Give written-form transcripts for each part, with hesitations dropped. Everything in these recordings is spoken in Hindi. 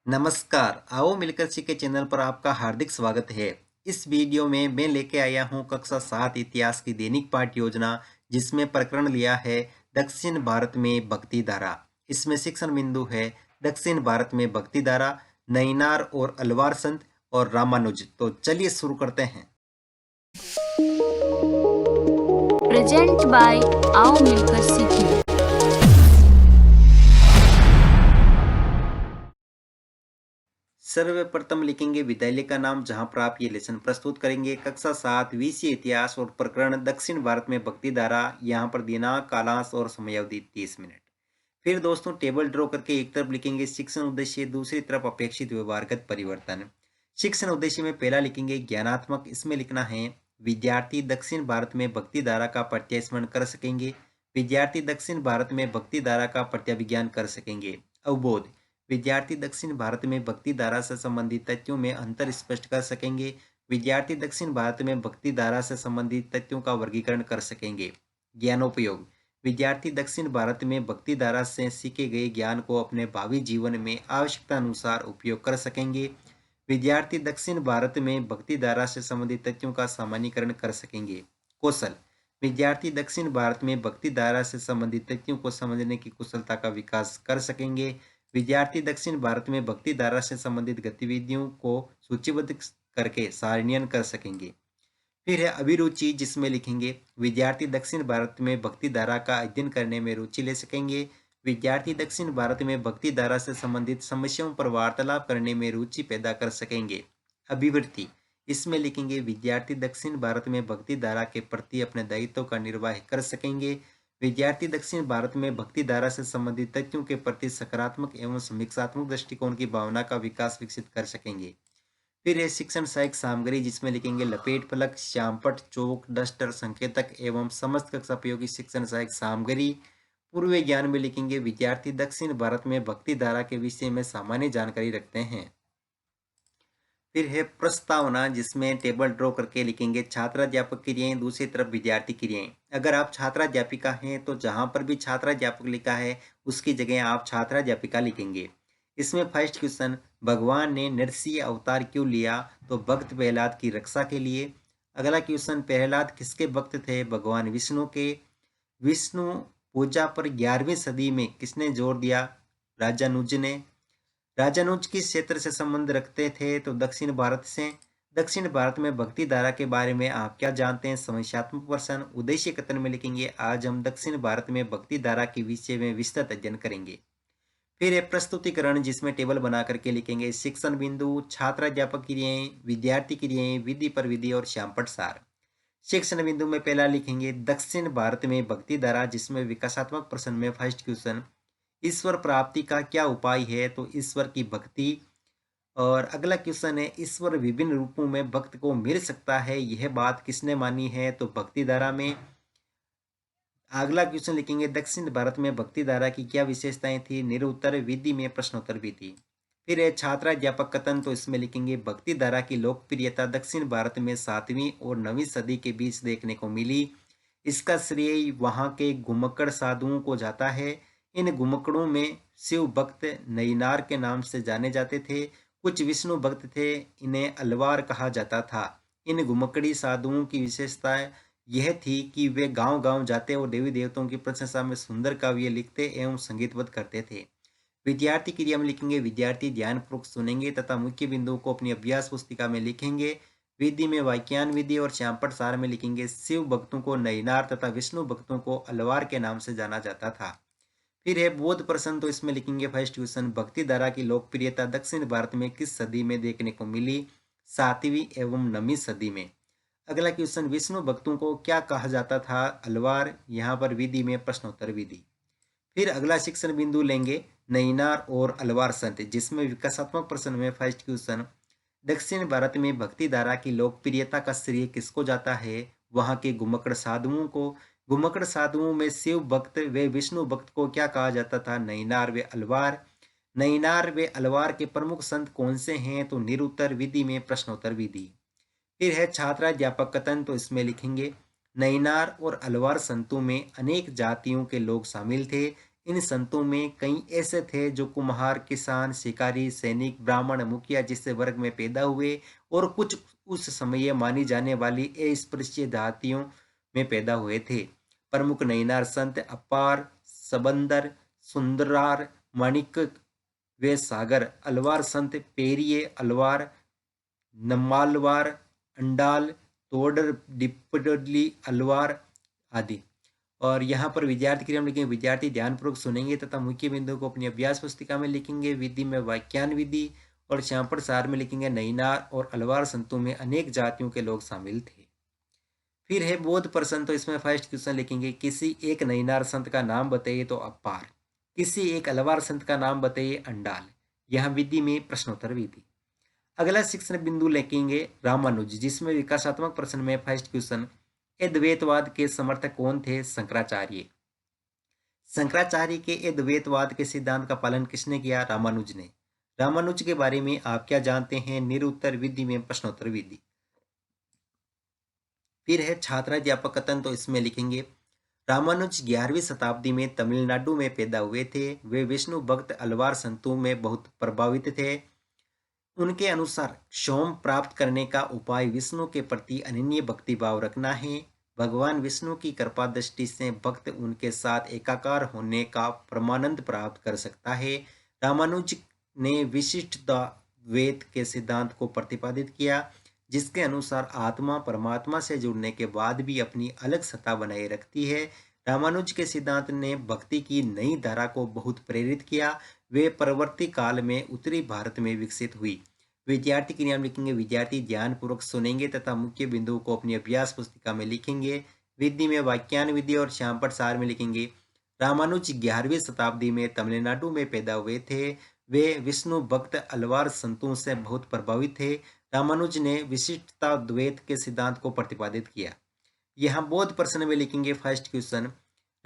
नमस्कार, आओ मिलकर सीखे चैनल पर आपका हार्दिक स्वागत है। इस वीडियो में मैं लेके आया हूँ कक्षा 7 इतिहास की दैनिक पाठ योजना, जिसमें प्रकरण लिया है दक्षिण भारत में भक्ति धारा। इसमें शिक्षण बिंदु है दक्षिण भारत में भक्ति धारा, नैनार और अलवार संत और रामानुज। तो चलिए शुरू करते हैं। प्रेजेंट बाय आओ मिलकर सीखें। सर्वप्रथम लिखेंगे विद्यालय का नाम जहां पर आप ये लेसन प्रस्तुत करेंगे। कक्षा 7 विषय इतिहास और प्रकरण दक्षिण भारत में भक्ति धारा। यहाँ पर दिनांक, कालांश और समयावधि 30 मिनट। फिर दोस्तों टेबल ड्रॉ करके एक तरफ लिखेंगे शिक्षण उद्देश्य, दूसरी तरफ अपेक्षित व्यवहारगत परिवर्तन। शिक्षण उद्देश्य में पहला लिखेंगे ज्ञानात्मक। इसमें लिखना है विद्यार्थी दक्षिण भारत में भक्ति धारा का प्रत्यास्मरण कर सकेंगे। विद्यार्थी दक्षिण भारत में भक्ति धारा का प्रत्याभिज्ञान कर सकेंगे। अवबोध, विद्यार्थी दक्षिण भारत में भक्ति धारा से संबंधित तथ्यों में अंतर स्पष्ट कर सकेंगे। विद्यार्थी दक्षिण भारत में भक्ति धारा से संबंधित तथ्यों का वर्गीकरण कर सकेंगे। ज्ञानोपयोग, विद्यार्थी दक्षिण भारत में भक्ति धारा से सीखे गए ज्ञान को अपने भावी जीवन में आवश्यकता अनुसार उपयोग कर सकेंगे। विद्यार्थी दक्षिण भारत में भक्ति धारा से संबंधित तथ्यों का सामान्यीकरण कर सकेंगे। कौशल, विद्यार्थी दक्षिण भारत में भक्ति धारा से संबंधित तथ्यों को समझने की कुशलता का विकास कर सकेंगे। विद्यार्थी दक्षिण भारत में भक्ति धारा से संबंधित गतिविधियों को सूचीबद्ध करके सारणीयन कर सकेंगे। फिर है अभिरुचि, जिसमें लिखेंगे विद्यार्थी दक्षिण भारत में भक्ति धारा का अध्ययन करने में रुचि ले सकेंगे। विद्यार्थी दक्षिण भारत में भक्ति धारा से संबंधित समस्याओं पर वार्तालाप करने में रुचि पैदा कर सकेंगे। अभिवृत्ति, इसमें लिखेंगे विद्यार्थी दक्षिण भारत में भक्ति धारा के प्रति अपने दायित्व का निर्वाह कर सकेंगे। विद्यार्थी दक्षिण भारत में भक्ति धारा से संबंधित तथ्यों के प्रति सकारात्मक एवं समीक्षात्मक दृष्टिकोण की भावना का विकास विकसित कर सकेंगे। फिर है शिक्षण सहायक सामग्री, जिसमें लिखेंगे लपेट फलक, श्यामपट, चौक, डस्टर, संकेतक एवं समस्त कक्षा उपयोगी शिक्षण सहायक सामग्री। पूर्व ज्ञान में लिखेंगे विद्यार्थी दक्षिण भारत में भक्ति धारा के विषय में सामान्य जानकारी रखते हैं। फिर है प्रस्तावना, जिसमें टेबल ड्रॉ करके लिखेंगे छात्राध्यापक क्रियाएं, दूसरी तरफ विद्यार्थी क्रियाएं। अगर आप छात्राध्यापिका हैं तो जहां पर भी छात्राध्यापक लिखा है उसकी जगह आप छात्राध्यापिका लिखेंगे। इसमें फर्स्ट क्वेश्चन, भगवान ने नरसिंह अवतार क्यों लिया? तो भक्त प्रहलाद की रक्षा के लिए। अगला क्वेश्चन, प्रहलाद किसके भक्त थे? भगवान विष्णु के। विष्णु पूजा पर 11वीं सदी में किसने जोर दिया? राजानुज ने। राजानुज किस क्षेत्र से संबंध रखते थे? तो दक्षिण भारत से। दक्षिण भारत में भक्ति धारा के बारे में आप क्या जानते हैं? समस्यात्मक प्रश्न। उद्देश्य कथन में लिखेंगे आज हम दक्षिण भारत में भक्ति धारा के विषय में विस्तृत अध्ययन करेंगे। फिर है प्रस्तुतिकरण, जिसमें टेबल बना करके लिखेंगे शिक्षण बिंदु, छात्राध्यापक क्रियाएं, विद्यार्थी क्रियाएं, विधि पर विधि और श्यामपट सार। शिक्षण बिंदु में पहला लिखेंगे दक्षिण भारत में भक्ति धारा, जिसमें विकासात्मक प्रश्न में फर्स्ट क्वेश्चन, ईश्वर प्राप्ति का क्या उपाय है? तो ईश्वर की भक्ति। और अगला क्वेश्चन है ईश्वर विभिन्न रूपों में भक्त को मिल सकता है, यह बात किसने मानी है? तो भक्ति धारा में। अगला क्वेश्चन लिखेंगे दक्षिण भारत में भक्ति धारा की क्या विशेषताएं थी? निरुत्तर विधि में प्रश्नोत्तर विधि। फिर है छात्राध्यापक कथन, तो इसमें लिखेंगे भक्ति धारा की लोकप्रियता दक्षिण भारत में 7वीं और 9वीं सदी के बीच देखने को मिली। इसका श्रेय वहां के घुमक्कड़ साधुओं को जाता है। इन घुमक्कड़ों में शिव भक्त नैनार के नाम से जाने जाते थे। कुछ विष्णु भक्त थे, इन्हें अलवार कहा जाता था। इन घुमक्कड़ी साधुओं की विशेषता यह थी कि वे गांव-गांव जाते और देवी देवताओं की प्रशंसा में सुंदर काव्य लिखते एवं संगीतबद्ध करते थे। विद्यार्थी क्रिया में लिखेंगे विद्यार्थी ध्यानपूर्वक सुनेंगे तथा मुख्य बिंदुओं को अपनी अभ्यास पुस्तिका में लिखेंगे। विधि में वाक्यान विधि और श्यामपट सार में लिखेंगे शिव भक्तों को नैनार तथा विष्णु भक्तों को अलवार के नाम से जाना जाता था। फिर है बोध प्रश्न, तो इसमें लिखेंगे फर्स्ट क्वेश्चन, भक्ति धारा की लोकप्रियता दक्षिण भारत में किस सदी में देखने को मिली? 7वीं एवं 9वीं सदी में। अगला क्वेश्चन, विष्णु भक्तों को क्या कहा जाता था? अलवार। यहाँ पर विधि में प्रश्नोत्तर विधि। फिर अगला शिक्षण बिंदु लेंगे नैनार और अलवार संत, जिसमें विकासात्मक प्रश्न में फर्स्ट क्वेश्चन, दक्षिण भारत में भक्ति धारा की लोकप्रियता का श्रेय किसको जाता है? वहां के घुमक्कड़ साधुओं को। घुमक्कड़ साधुओं में शिव भक्त व विष्णु भक्त को क्या कहा जाता था? नैनार व अलवार। नैनार व अलवार के प्रमुख संत कौन से हैं? तो निरुत्तर विधि में प्रश्नोत्तर विधि। फिर है छात्राध्यापक कथन, तो इसमें लिखेंगे नैनार और अलवार संतों में अनेक जातियों के लोग शामिल थे। इन संतों में कई ऐसे थे जो कुम्हार, किसान, शिकारी, सैनिक, ब्राह्मण, मुखिया जैसे वर्ग में पैदा हुए और कुछ उस समय मानी जाने वाली अस्पृश्य जातियों में पैदा हुए थे। प्रमुख नैनार संत अपार, सबंदर, सुंदरार, माणिक वे सागर, अलवार संत पेरिये अलवार, नम्मालवार, अंडाल, तोडर, डिप्पडली, अलवार आदि। और यहाँ पर विद्यार्थी के लिए हम लिखेंगे, विद्यार्थी ध्यानपूर्वक सुनेंगे तथा मुख्य बिंदु को अपनी अभ्यास पुस्तिका में लिखेंगे। विधि में वाक्यान विधि और श्यामपड़ सार में लिखेंगे, नैनार और अलवार संतों में अनेक जातियों के लोग शामिल थे। फिर है बोध प्रश्न, तो इसमें फर्स्ट क्वेश्चन लिखेंगे, किसी एक नैनार संत का नाम बताइए, तो अपार। किसी एक अलवार संत का नाम बताइए, अंडाल। यहाँ विधि में प्रश्नोत्तर विधि। अगला शिक्षण बिंदु लिखेंगे रामानुज, जिसमें विकासात्मक प्रश्न में फर्स्ट क्वेश्चन, अद्वैतवाद के समर्थक कौन थे? शंकराचार्य। शंकराचार्य के अद्वैतवाद के सिद्धांत का पालन किसने किया? रामानुज ने। रामानुज के बारे में आप क्या जानते हैं? निरुत्तर विधि में प्रश्नोत्तर विधि। फिर है छात्राध्यापक कथन, तो इसमें लिखेंगे, रामानुज 11वीं शताब्दी में तमिलनाडु में पैदा हुए थे। वे विष्णु भक्त अलवार संतों में बहुत प्रभावित थे। उनके अनुसार क्षोम प्राप्त करने का उपाय विष्णु के प्रति अनन्य भक्ति भाव रखना है। भगवान विष्णु की कृपा दृष्टि से भक्त उनके साथ एकाकार होने का परमानंद प्राप्त कर सकता है। रामानुज ने विशिष्टता द्वैत के सिद्धांत को प्रतिपादित किया, जिसके अनुसार आत्मा परमात्मा से जुड़ने के बाद भी अपनी अलग सत्ता बनाए रखती है। रामानुज के सिद्धांत ने भक्ति की नई धारा को बहुत प्रेरित किया। वे परवर्ती काल में उत्तरी भारत में विकसित हुई। विद्यार्थी के नाम लिखेंगे, विद्यार्थी ध्यानपूर्वक सुनेंगे तथा मुख्य बिंदुओं को अपनी अभ्यास पुस्तिका में लिखेंगे। विधि में वाक्यान विधि और श्यामपट सार में लिखेंगे, रामानुज 11वीं शताब्दी में तमिलनाडु में पैदा हुए थे। वे विष्णु भक्त अलवार संतों से बहुत प्रभावित थे। रामानुज ने विशिष्टता द्वैत के सिद्धांत को प्रतिपादित किया। यहाँ बोध प्रश्न में लिखेंगे, फर्स्ट क्वेश्चन,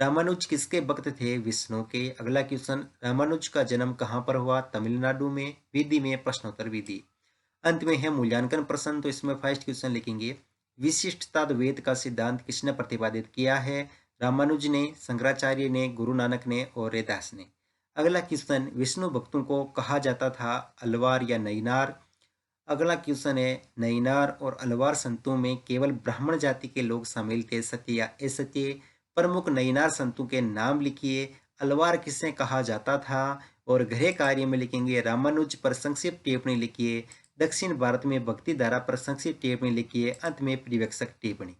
रामानुज किसके भक्त थे? विष्णु के। अगला क्वेश्चन, रामानुज का जन्म कहाँ पर हुआ? तमिलनाडु में। विधि में प्रश्नोत्तर विधि। अंत में है मूल्यांकन प्रश्न, तो इसमें फर्स्ट क्वेश्चन लिखेंगे, विशिष्टता द्वैत का सिद्धांत किसने प्रतिपादित किया है? रामानुज ने, शंकराचार्य ने, गुरु नानक ने और रैदास ने। अगला क्वेश्चन, विष्णु भक्तों को कहा जाता था अलवार या नैनार? अगला क्वेश्चन है, नैनार और अलवार संतों में केवल ब्राह्मण जाति के लोग शामिल थे, सत्य या असत्य? प्रमुख नैनार संतों के नाम लिखिए। अलवार किसे कहा जाता था? और गृह कार्य में लिखेंगे, रामानुज पर संक्षिप्त टिप्पणी लिखिए। दक्षिण भारत में भक्ति धारा पर संक्षिप्त टिप्पणी लिखिए। अंत में परिवेक्षक टिप्पणी।